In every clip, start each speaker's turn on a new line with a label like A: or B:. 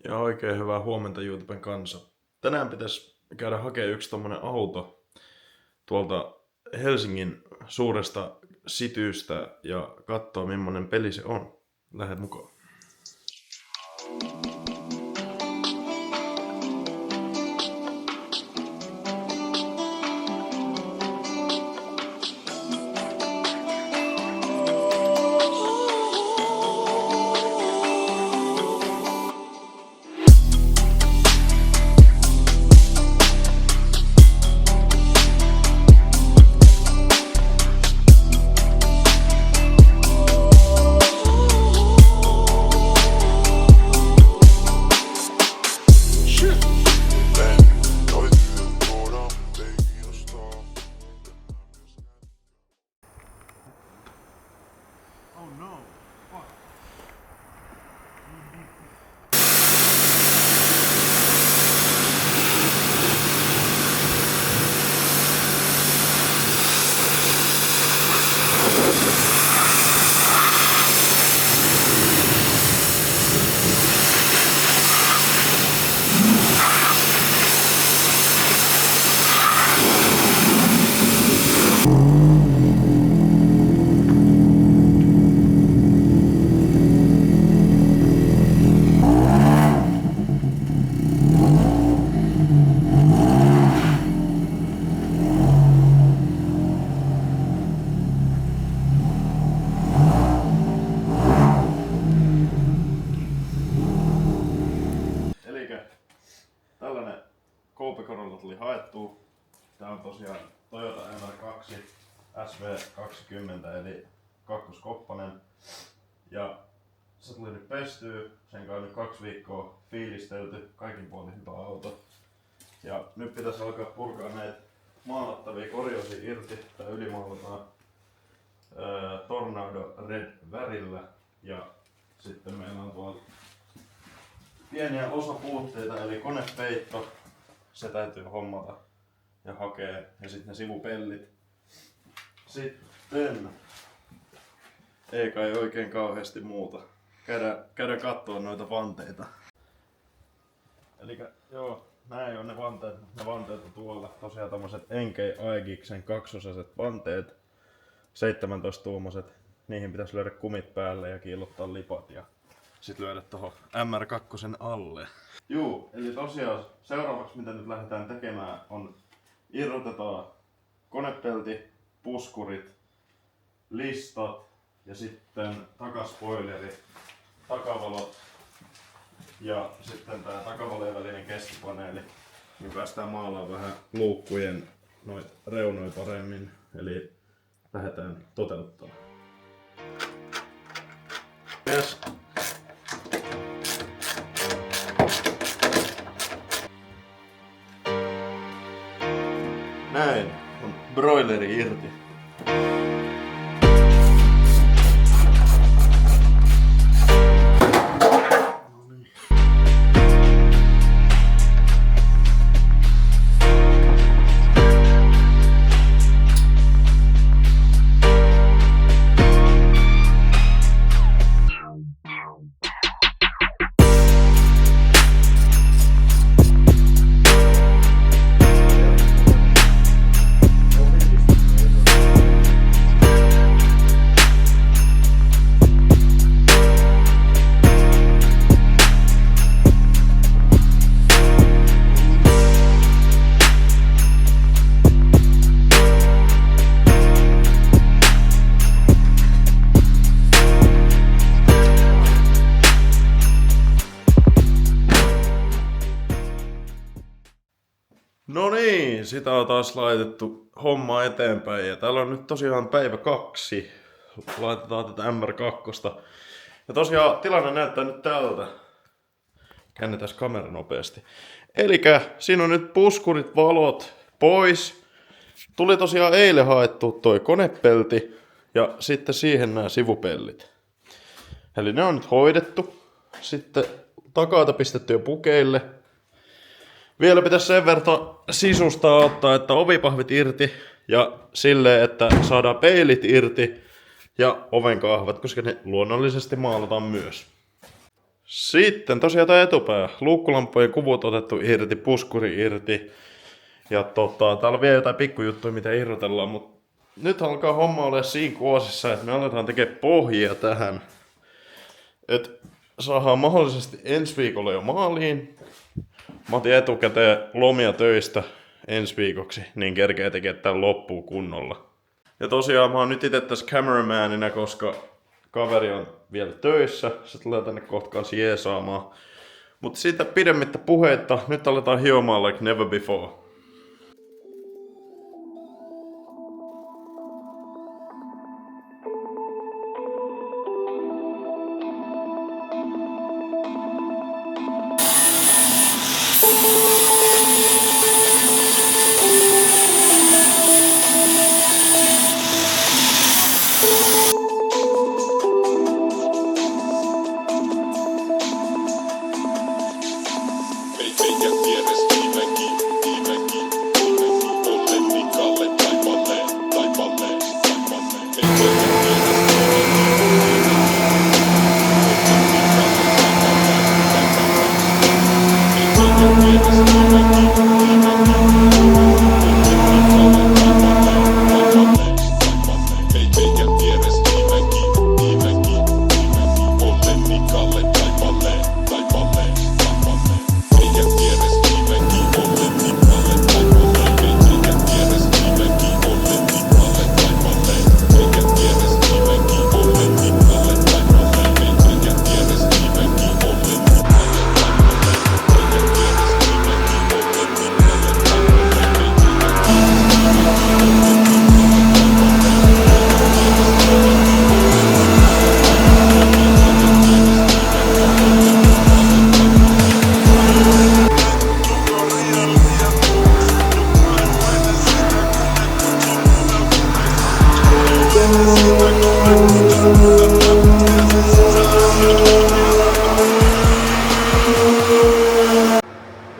A: Ja oikein hyvää huomenta YouTuben kanssa. Tänään pitäisi käydä hakemaan yksi tommonen auto tuolta Helsingin suuresta Citystä ja katsoa millainen peli se on. Lähde mukaan.
B: Oh no! Fuck!
A: Elikkä tällainen Coupe Corolla tuli haettua. Tää on tosiaan Toyota MR2 SV20 eli kakkoskoppanen. Ja se tuli nyt pestyy, sen kanssa nyt 2 viikkoa fiilistelty, kaikin puolin hyvä auto. Ja nyt pitäisi alkaa purkaa näitä maalattavia korjausia irti, tai ylimaalataan Tornado Red värillä. Ja sitten meillä on tuolla pieniä osapuutteita, eli konepeitto, se täytyy hommata ja hakea, ja sitten ne sivupellit. Sitten ei kai oikein kauheasti muuta. Käydään katsoa noita vanteita. Elikkä joo, näin on ne vanteet. Ne vanteet on tuolla. Tosiaan tommoset Enkei Aegiksen kaksosaiset vanteet. 17-tuumoiset. Niihin pitäisi lyödä kumit päälle ja kiillottaa lipat ja sit lyödä tohon MR2 alle. Juu, eli tosiaan seuraavaksi mitä nyt lähdetään tekemään on irrotetaan konepelti, puskurit, listat ja sitten takaspoileri, takavalot ja sitten tää takavalojen välinen keskipaneeli. Niin päästään maalaamaan vähän luukkujen noit reunoja paremmin, eli lähdetään toteuttamaan. Yes. Näin on broileri irti. No niin, sitä on taas laitettu homma eteenpäin ja täällä on nyt tosiaan päivä 2. Laitetaan tätä MR2. Ja tosiaan tilanne näyttää nyt tältä. Käännetään kamera nopeasti. Elikkä siinä on nyt puskurit, valot pois. Tuli tosiaan eilen haettu toi konepelti ja sitten siihen nämä sivupellit. Eli ne on nyt hoidettu. Sitten takalta pistetty jo pukeille. Vielä pitäisi sen verran sisusta ottaa, että ovipahvit irti ja silleen, että saadaan peilit irti ja ovenkahvat, koska ne luonnollisesti maalataan myös. Sitten tosiaan tää etupää. Luukkulamppujen kuvut otettu irti, puskuri irti. Ja täällä on vielä jotain pikkujuttuja, mitä irrotellaan, mutta nyt alkaa homma olla siinä kuosissa, että me aletaan tekemään pohjia tähän. Et saadaan mahdollisesti ensi viikolla jo maaliin. Mä otin etukäteen lomia töistä ensi viikoksi, niin kerkeä tekemään tämän loppuun kunnolla. Ja tosiaan mä oon nyt itse tässä cameramanina, koska kaveri on vielä töissä. Se tulee tänne kohta kanssa jeesaamaan. Mutta siitä pidemmittä puheitta, nyt aletaan hiomaan like never before.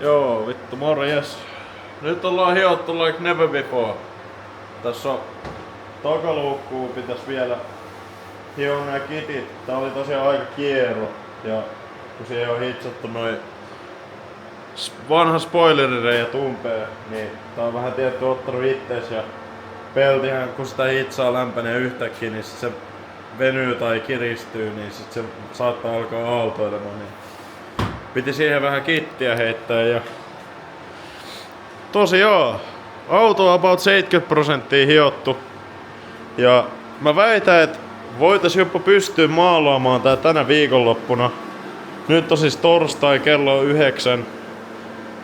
A: Joo, vittu morjes. Nyt ollaan hiottu like never before. Tässä on takaluukkuun pitäis vielä hioa nää kitit. Tää oli tosiaan aika kierro. Ja kun siihen on hitsattu noin vanha spoilerireijä tumpeen, niin tää on vähän tietty ottanut ittees ja peltihän kun sitä hitsaa lämpenee yhtäkkiä, niin sit se venyy tai kiristyy, niin sit se saattaa alkaa aaltoilemaan. Niin piti siihen vähän kittiä heittää ja tosiaan auto on about 70% hiottu ja mä väitän, että voitais jopa pystyä maalaamaan tää tänä viikonloppuna. Nyt on siis torstai, kello on 9.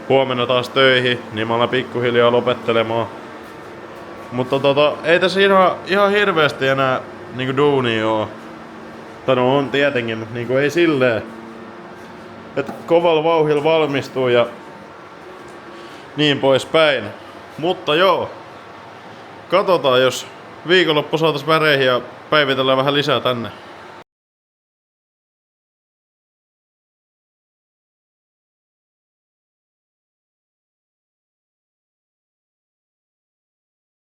A: Huomenna taas töihin, niin mä alan pikkuhiljaa lopettelemaan. Mutta ei tässä ihan hirveästi enää niinku duunia oo. Tai no on tietenkin, mutta niinku ei silleen. Et kovalla vauhilla valmistuu ja niin poispäin. Mutta joo, katsotaan jos viikonloppu saatais väreihin ja päivitellään vähän lisää tänne.